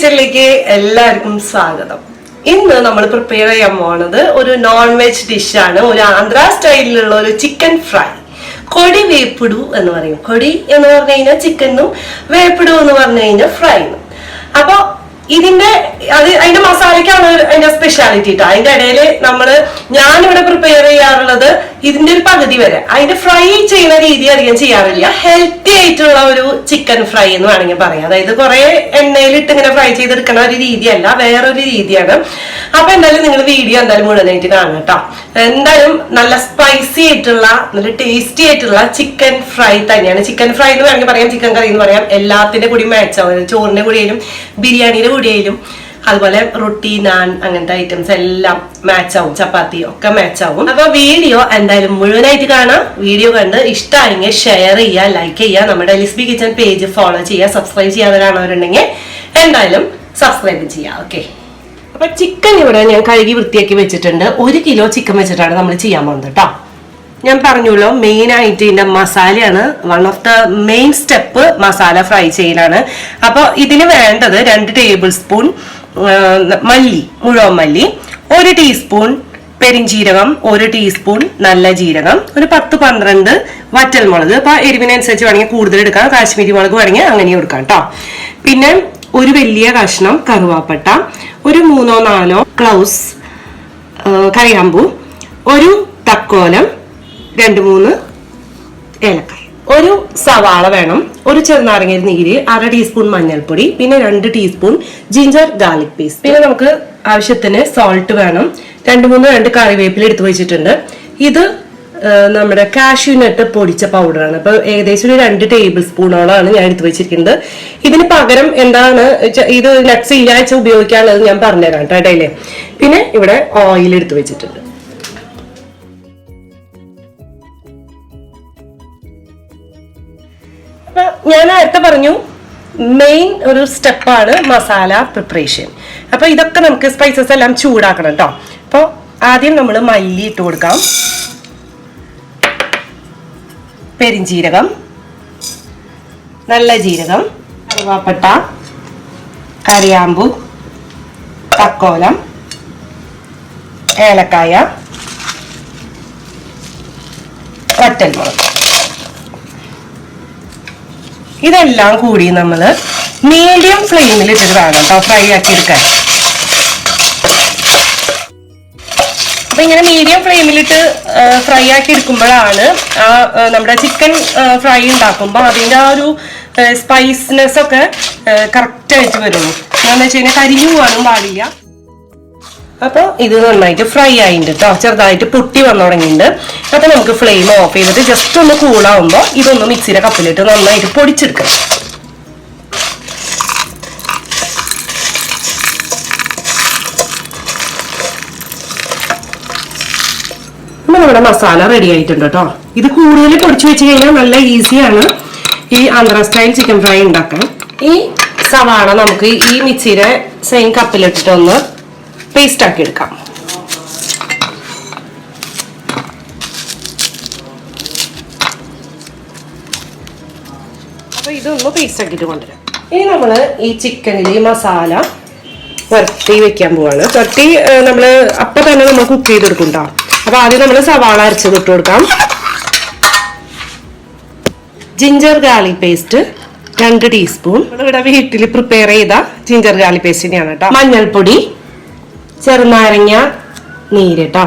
കിച്ചണിലേക്ക് എല്ലാവർക്കും സ്വാഗതം. ഇന്ന് നമ്മൾ പ്രിപ്പയർ ചെയ്യാൻ പോകുന്നത് ഒരു നോൺ വെജ് ഡിഷാണ്. ഒരു ആന്ധ്ര സ്റ്റൈലിലുള്ള ഒരു ചിക്കൻ ഫ്രൈ. കൊടി വേപ്പുടു എന്ന് പറയും. കൊടി എന്ന് പറഞ്ഞു കഴിഞ്ഞാൽ ചിക്കനും, വേപ്പുടു എന്ന് പറഞ്ഞു കഴിഞ്ഞാൽ ഫ്രൈനും. അപ്പൊ അതിന്റെ മസാലയ്ക്കാണ് അതിന്റെ സ്പെഷ്യാലിറ്റി കേട്ടോ. അതിന്റെ ഇടയില് ഞാനിവിടെ പ്രിപ്പയർ ചെയ്യാറുള്ളത് ഇതിന്റെ ഒരു പകുതി വരെ. അതിന്റെ ഫ്രൈ ചെയ്യുന്ന രീതി അധികം ചെയ്യാറില്ല. ഹെൽത്തി ആയിട്ടുള്ള ഒരു ചിക്കൻ ഫ്രൈ എന്ന് വേണമെങ്കിൽ പറയാം. അതായത് കുറെ എണ്ണയിലിട്ട് ഇങ്ങനെ ഫ്രൈ ചെയ്തെടുക്കുന്ന ഒരു രീതിയല്ല, വേറൊരു രീതിയാണ്. അപ്പൊ എന്തായാലും നിങ്ങൾ വീഡിയോ എന്തായാലും മുഴുവനായിട്ട് കാണാം കേട്ടോ. എന്തായാലും നല്ല സ്പൈസി ആയിട്ടുള്ള, നല്ല ടേസ്റ്റി ആയിട്ടുള്ള ചിക്കൻ ഫ്രൈ തന്നെയാണ്. ചിക്കൻ ഫ്രൈ എന്ന് വേണമെങ്കിൽ പറയാം, ചിക്കൻ കറി എന്ന് പറയാം. എല്ലാത്തിന്റെ കൂടി മാച്ച് ആവും. ചോറിന്റെ കൂടിയാലും ബിരിയാണിയുടെ കൂടിയാലും അതുപോലെ റൊട്ടി, നാൻ അങ്ങനത്തെ ഐറ്റംസ് എല്ലാം മാച്ച് ആവും. ചപ്പാത്തി ഒക്കെ മാച്ച് ആവും. അപ്പൊ വീഡിയോ എന്തായാലും മുഴുവനായിട്ട് കാണാം. വീഡിയോ കണ്ട് ഇഷ്ടമായെങ്കിൽ ഷെയർ ചെയ്യുക, ലൈക്ക് ചെയ്യുക, നമ്മുടെ ലിസ്ബി കിച്ചൺ പേജ് ഫോളോ ചെയ്യുക. സബ്സ്ക്രൈബ് ചെയ്യാത്തവരാണവരുണ്ടെങ്കിൽ എന്തായാലും സബ്സ്ക്രൈബ് ചെയ്യുക. ഓക്കെ, അപ്പൊ ചിക്കൻ ഇവിടെ ഞാൻ കഴുകി വൃത്തിയാക്കി വെച്ചിട്ടുണ്ട്. 1 കിലോ ചിക്കൻ വെച്ചിട്ടാണ് നമ്മൾ ചെയ്യാൻ പോകുന്നത് കേട്ടോ. ഞാൻ പറഞ്ഞല്ലോ, മെയിൻ ആയിട്ട് ഇതിന്റെ മസാലയാണ്. One of the main step masala fry ചെയ്യലാണ്. അപ്പൊ ഇതിന് വേണ്ടത് 2 ടേബിൾ സ്പൂൺ മല്ലി, മുഴുവൻ മല്ലി, 1 ടീസ്പൂൺ പെരിഞ്ചീരകം, 1 ടീസ്പൂൺ നല്ല ജീരകം, ഒരു 10-12 വറ്റൽമുളക്. അപ്പൊ എരിവിനനുസരിച്ച് വേണമെങ്കിൽ കൂടുതൽ എടുക്കാം. കാശ്മീരി മുളക് വേണമെങ്കിൽ അങ്ങനെ എടുക്കാം കേട്ടോ. പിന്നെ ഒരു വലിയ കഷ്ണം കറുവാപ്പട്ട, ഒരു 3-4 ക്ലൗസ് കറിയാമ്പൂ, ഒരു തക്കോലം, 2-3 ഏലക്കായ, ഒരു സവാള വേണം, ഒരു ചെറുനാരങ്ങ നീര്, 1/2 ടീസ്പൂൺ മഞ്ഞൾപ്പൊടി, പിന്നെ 2 ടീസ്പൂൺ ജിഞ്ചർ ഗാർലിക് പേസ്റ്റ്. പിന്നെ നമുക്ക് ആവശ്യത്തിന് സോൾട്ട് വേണം. 2 കറിവേപ്പില എടുത്തു വെച്ചിട്ടുണ്ട്. ഇത് നമ്മുടെ കാഷ്യൂ നട്ട് പൊടിച്ച പൗഡറാണ്. അപ്പൊ ഏകദേശം ഒരു 2 ടേബിൾ സ്പൂണോളാണ് ഞാൻ എടുത്തു വെച്ചിരിക്കുന്നത്. ഇതിന് പകരം എന്താണ് ഇത് നട്ട്സ് ഇല്ലാഴ്ച ഉപയോഗിക്കാനുള്ളത് ഞാൻ പറഞ്ഞുതരാം കേട്ടോ ഇടയില്. പിന്നെ ഇവിടെ ഓയിൽ എടുത്തു വെച്ചിട്ടുണ്ട്. ഞാൻ നേരത്തെ പറഞ്ഞു, മെയിൻ ഒരു സ്റ്റെപ്പാണ് മസാല പ്രിപ്പറേഷൻ. അപ്പൊ ഇതൊക്കെ നമുക്ക് സ്പൈസസ് എല്ലാം ചൂടാക്കണം കേട്ടോ. അപ്പൊ ആദ്യം നമ്മൾ മല്ലി ഇട്ട് കൊടുക്കാം, പെരിഞ്ചീരകം, നല്ല ജീരകം, കറുവാപ്പട്ട, കറിയാമ്പു, തക്കോലം, ഏലക്കായ, വറ്റൽമുളക്. ഇതെല്ലാം കൂടി നമ്മൾ മീഡിയം ഫ്ലെയിമിൽ ഇട്ടിട്ട് വേണം കേട്ടോ ഫ്രൈ ആക്കി എടുക്കാൻ. അപ്പൊ ഇങ്ങനെ മീഡിയം ഫ്ലെയിമിലിട്ട് ഫ്രൈ ആക്കി എടുക്കുമ്പോഴാണ് നമ്മുടെ ചിക്കൻ ഫ്രൈ ഉണ്ടാക്കുമ്പോൾ അതിൻ്റെ ആ ഒരു സ്പൈസിനെസ് ഒക്കെ കറക്റ്റ് ആയിട്ട് വരുള്ളൂ. എന്താണെന്ന് വെച്ച് കഴിഞ്ഞാൽ കരിഞ്ഞു പോകാനും പാടില്ല. അപ്പൊ ഇത് നന്നായിട്ട് ഫ്രൈ ആയിട്ടുണ്ട് കേട്ടോ. ചെറുതായിട്ട് പൊട്ടി വന്നു തുടങ്ങിയിട്ടുണ്ട്. അപ്പൊ നമുക്ക് ഫ്ലെയിം ഓഫ് ചെയ്തിട്ട് ജസ്റ്റ് ഒന്ന് കൂളാവുമ്പോൾ ഇതൊന്ന് മിക്സിയുടെ കപ്പിലിട്ട് നന്നായിട്ട് പൊടിച്ചെടുക്കണം. നമ്മുടെ മസാല റെഡി ആയിട്ടുണ്ട് കേട്ടോ. ഇത് കൂടുതൽ പൊടിച്ചു വെച്ച് കഴിഞ്ഞാൽ നല്ല ഈസിയാണ് ഈ ആന്ധ്ര സ്റ്റൈൽ ചിക്കൻ ഫ്രൈ ഉണ്ടാക്കാൻ. ഈ സവാള നമുക്ക് ഈ മിക്സിയുടെ സെയിം കപ്പിലിട്ടിട്ടൊന്ന് പേസ്റ്റ് ആക്കി എടുക്കാം. അപ്പൊ ഇതൊന്ന് പേസ്റ്റ് ആക്കിയിട്ട് കൊണ്ടുവരാം. ഇനി നമ്മള് ഈ ചിക്കനിൽ ഈ മസാല പുരട്ടി വെക്കാൻ പോവാണ്. പുരട്ടി നമ്മള് അപ്പൊ തന്നെ നമ്മൾ കുക്ക് ചെയ്തെടുക്കും കേട്ടോ. അപ്പൊ ആദ്യം നമ്മൾ സവാള അരച്ചത് ഇട്ട് കൊടുക്കാം. Ginger garlic paste 2 teaspoon. ഇവിടെ വീട്ടിൽ പ്രിപ്പയർ ചെയ്ത ജിഞ്ചർ ഗാർലിക് പേസ്റ്റ് തന്നെയാണ് കേട്ടോ. മഞ്ഞൾപ്പൊടി, ചെറുനാരങ്ങ നീര് കേട്ടോ.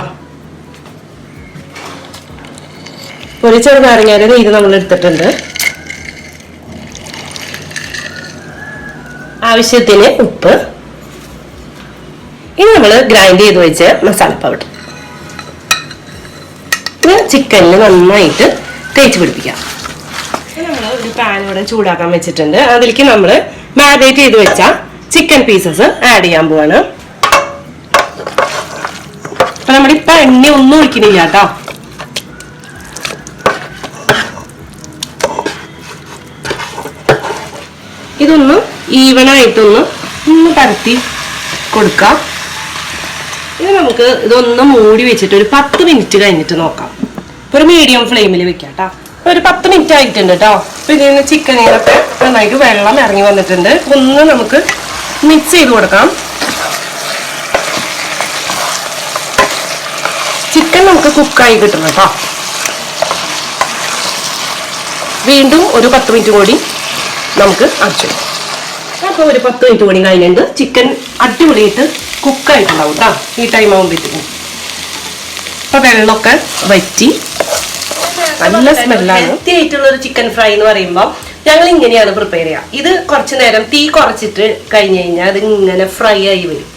ഒരു ചെറുനാരങ്ങയുടെ നീര് നമ്മൾ എടുത്തിട്ടുണ്ട്. ആവശ്യത്തിന് ഉപ്പ്. ഇനി നമ്മൾ ഗ്രൈൻഡ് ചെയ്ത് വെച്ച മസാല പൗഡർ ചിക്കനിൽ നന്നായിട്ട് തേച്ച് പിടിപ്പിക്കാം. നമ്മൾ ഒരു പാൻ ഇവിടെ ചൂടാക്കാൻ വെച്ചിട്ടുണ്ട്. അതിലേക്ക് നമ്മൾ മാരിനേറ്റ് ചെയ്ത് വെച്ച ചിക്കൻ പീസസ് ആഡ് ചെയ്യാൻ പോവാണ്. അപ്പൊ നമ്മളിപ്പോ എണ്ണ ഒന്നും ഒഴിക്കുന്നില്ല കേട്ടോ. ഇതൊന്ന് ഈവനായിട്ടൊന്ന് പരത്തി കൊടുക്കാം. ഇനി നമുക്ക് ഇതൊന്ന് മൂടി വെച്ചിട്ട് ഒരു 10 മിനിറ്റ് കഴിഞ്ഞിട്ട് നോക്കാം. ഒരു മീഡിയം ഫ്ലെയിമിൽ വെക്കാം കേട്ടോ. ഒരു 10 മിനിറ്റ് ആയിട്ടുണ്ട് കേട്ടോ. അപ്പൊ ഇതിൽ നിന്ന് ചിക്കനിലൊക്കെ നന്നായിട്ട് വെള്ളം ഇറങ്ങി വന്നിട്ടുണ്ട്. ഒന്ന് നമുക്ക് മിക്സ് ചെയ്ത് കൊടുക്കാം. ചിക്കൻ നമുക്ക് കുക്കായി കിട്ടണം കേട്ടോ. വീണ്ടും ഒരു 10 മിനിറ്റ് കൂടി നമുക്ക് അടച്ചു. അപ്പോൾ ഒരു 10 മിനിറ്റ് കൂടി കഴിഞ്ഞിട്ട് ചിക്കൻ അടിപൊളിയായിട്ട് കുക്കായിട്ടുണ്ടാവും കേട്ടോ ഈ ടൈം ആകുമ്പോഴത്തേക്കും. അപ്പൊ വെള്ളമൊക്കെ വറ്റി നല്ല സ്മെല്ലാണ്. ഹെൽത്തി ആയിട്ടുള്ള ഒരു ചിക്കൻ ഫ്രൈ എന്ന് പറയുമ്പോൾ ഞങ്ങൾ ഇങ്ങനെയാണ് പ്രിപ്പയർ ചെയ്യുക. ഇത് കുറച്ചു നേരം തീ കുറച്ചിട്ട് കഴിഞ്ഞ് കഴിഞ്ഞാൽ അത് ഇങ്ങനെ ഫ്രൈ ആയി വരും.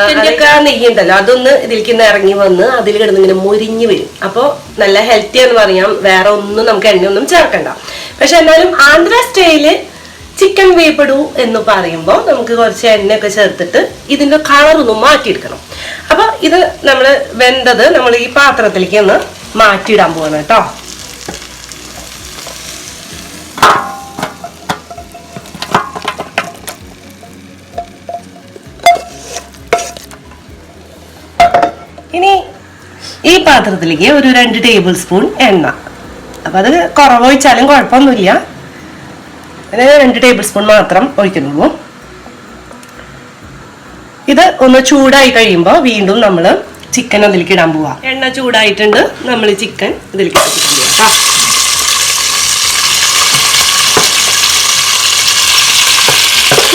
ഇതിന്റെയൊക്കെ നെയ്യ് ഉണ്ടല്ലോ അതൊന്ന് ഇതിലേക്ക് ഇറങ്ങി വന്ന് അതിൽ കിടന്ന് ഇങ്ങനെ മുരിഞ്ഞ് വരും. അപ്പോൾ നല്ല ഹെൽത്തി എന്ന് പറയാം. വേറെ ഒന്നും നമുക്ക് എണ്ണയൊന്നും ചേർക്കണ്ട. പക്ഷെ എന്നാലും ആന്ധ്ര സ്റ്റൈല് ചിക്കൻ വേപ്പടു എന്ന് പറയുമ്പോൾ നമുക്ക് കുറച്ച് എണ്ണയൊക്കെ ചേർത്തിട്ട് ഇതിന്റെ കളറൊന്നും മാറ്റിയെടുക്കണം. അപ്പൊ ഇത് നമ്മൾ വെന്തത് നമ്മൾ ഈ പാത്രത്തിലേക്ക് ഒന്ന് മാറ്റിയിടാൻ പോവാണ് കേട്ടോ. ഇനി ഈ പാത്രത്തിലേക്ക് ഒരു 2 ടേബിൾ സ്പൂൺ എണ്ണ. അപ്പൊ അത് കുറവൊഴിച്ചാലും കുഴപ്പമൊന്നുമില്ല. 2 ടേബിൾ സ്പൂൺ മാത്രം ഒഴിക്കുന്നുള്ളൂ. ഇത് ഒന്ന് ചൂടായി കഴിയുമ്പോൾ വീണ്ടും നമ്മൾ ചിക്കൻ അതിലേക്ക് ഇടാൻ പോവാ. എണ്ണ ചൂടായിട്ടുണ്ട്. നമ്മൾ ചിക്കൻ ഇതിലേക്ക് ഇട്ടിട്ട് പോവാം.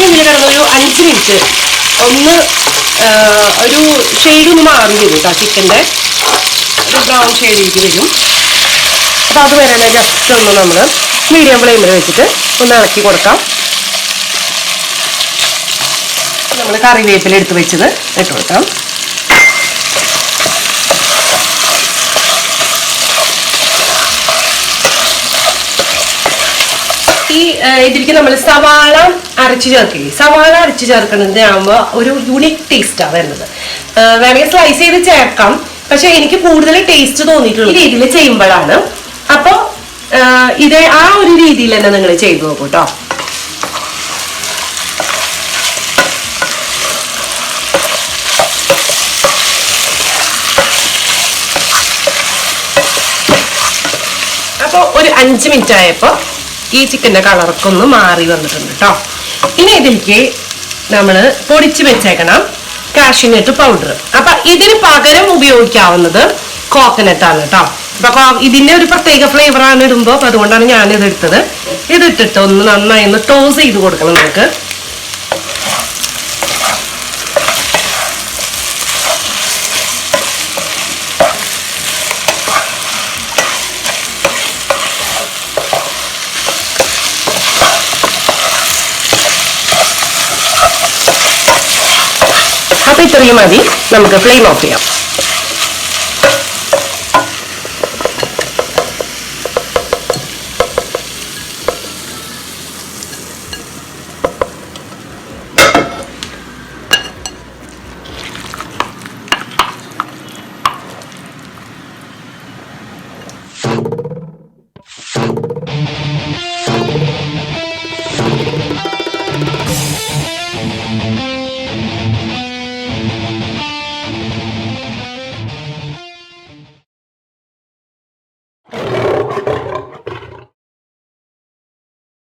ഇതിൽ കിടന്നൊരു 5 മിനിറ്റ് ഒന്ന് ഒരു ഷെയ്ഡ് ഒന്ന് മാറി വരും കേട്ടോ. ചിക്കൻ്റെ ഒരു ബ്രൗൺ ഷെയ്ഡിലേക്ക് വരും. അപ്പൊ അത് വരെ ജസ്റ്റ് ഒന്ന് നമ്മൾ മീഡിയം ഫ്ലെയിമിൽ വെച്ചിട്ട് ഒന്ന് ഇളക്കി കൊടുക്കാം. നമ്മൾ കറിവേപ്പില എടുത്ത് വെച്ചത് ഇട്ട് കൊടുക്കാം. ഈ ഇതിലേക്ക് നമ്മൾ സവാള അരച്ചു ചേർക്കില്ലേ? സവാള അരച്ചു ചേർക്കുന്നത് ആകുമ്പോൾ ഒരു യൂണിക് ടേസ്റ്റാണ് വരുന്നത്. വേണമെങ്കിൽ സ്ലൈസ് ചെയ്ത് ചേർക്കാം. പക്ഷെ എനിക്ക് കൂടുതൽ ടേസ്റ്റ് തോന്നിയിട്ടുള്ള ഈ രീതിയിൽ ചെയ്യുമ്പോഴാണ്. അപ്പോൾ ഇത് ആ ഒരു രീതിയിൽ തന്നെ നിങ്ങൾ ചെയ്തു നോക്കൂ കേട്ടോ. അപ്പോൾ ഒരു 5 മിനിറ്റ് ആയപ്പോൾ ഈ ചിക്കൻ്റെ കളറൊക്കെ ഒന്ന് മാറി വന്നിട്ടുണ്ട് കേട്ടോ. ഇനി ഇതിലേക്ക് നമ്മൾ പൊടിച്ച് വെച്ചേക്കണം കാഷ്യൂനട്ട് പൗഡർ. അപ്പൊ ഇതിന് പകരം ഉപയോഗിക്കാവുന്നത് കോക്കനട്ട് ആണ് കേട്ടോ. അപ്പൊ ഇതിന്റെ ഒരു പ്രത്യേക ഫ്ലേവറാണ് ഇടുമ്പോൾ. അപ്പൊ അതുകൊണ്ടാണ് ഞാനിത് എടുത്തത്. ഇതിട്ടിട്ട് ഒന്ന് നന്നായി ഒന്ന് ടോസ് ചെയ്ത് കൊടുക്കണം നമുക്ക്. അപ്പൊ ഇത്രയും മതി. നമുക്ക് ഫ്ലെയിം ഓഫ് ചെയ്യാം.